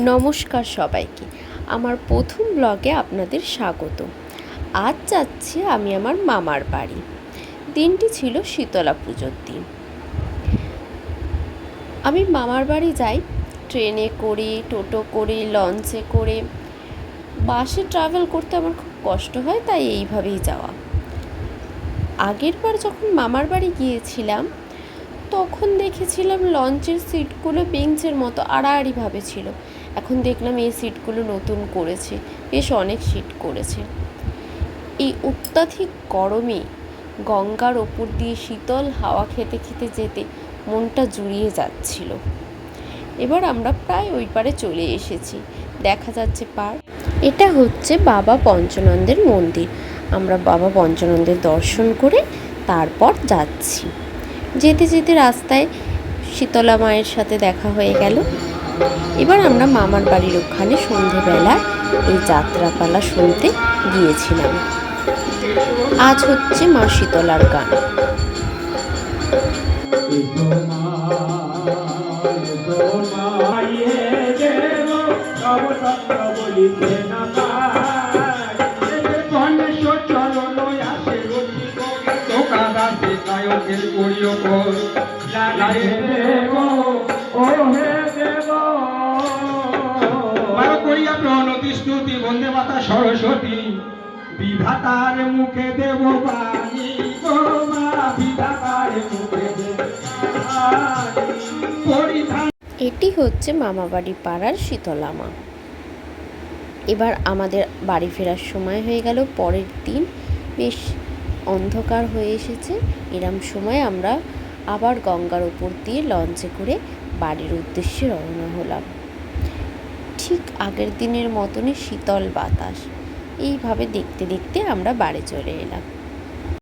নমস্কার সবাইকে, আমার প্রথম ব্লগে আপনাদের স্বাগত। আজ যাচ্ছি আমি আমার মামার বাড়ি। দিনটি ছিল শীতলা পুজোর দিন। আমি মামার বাড়ি যাই ট্রেনে করে, টোটো করে, লঞ্চে করে। বাসে ট্রাভেল করতে আমার খুব কষ্ট হয়, তাই এইভাবেই যাওয়া। আগের বার যখন মামার বাড়ি গিয়েছিলাম তখন দেখেছিলাম লঞ্চের সিটগুলো বেঞ্চের মতো আড়াআড়িভাবে ছিল। এখন দেখলাম এই সিটগুলো নতুন করেছে, বেশ অনেক সিট করেছে। এই অত্যাধিক গরমে গঙ্গার ওপর দিয়ে শীতল হাওয়া খেতে খেতে যেতে মনটা জুড়িয়ে যাচ্ছিল। এবার আমরা প্রায় ওই পারে চলে এসেছি, দেখা যাচ্ছে পার। এটা হচ্ছে বাবা পঞ্চানন্দের মন্দির। আমরা বাবা পঞ্চানন্দের দর্শন করে তারপর যাচ্ছি। যেতে যেতে রাস্তায় শীতলা মায়ের সাথে দেখা হয়ে গেল। এবার আমরা মামার বাড়ির ওখানে সন্ধেবেলা এই যাত্রাপালা শুনতে গিয়েছিলাম। আজ হচ্ছে মা শীতলার গান। প্রণতি বন্দে মাতা সরস্বতী, বিধাতার মুখে দেব বাণী, বিধাতার মুখে দেব পরিধান। এটি হচ্ছে মামাবাড়ি পাড়ার শীতলা মা। এবার আমাদের বাড়ি ফেরার সময় হয়ে গেল। পরের দিন বেশ অন্ধকার হয়ে এসেছে। এরম সময় আমরা আবার গঙ্গার উপর দিয়ে লঞ্চে করে বাড়ির উদ্দেশ্যে রওনা হলাম। ঠিক আগের দিনের মতনই শীতল বাতাস। এইভাবে দেখতে দেখতে আমরা বাড়ি চলে এলাম।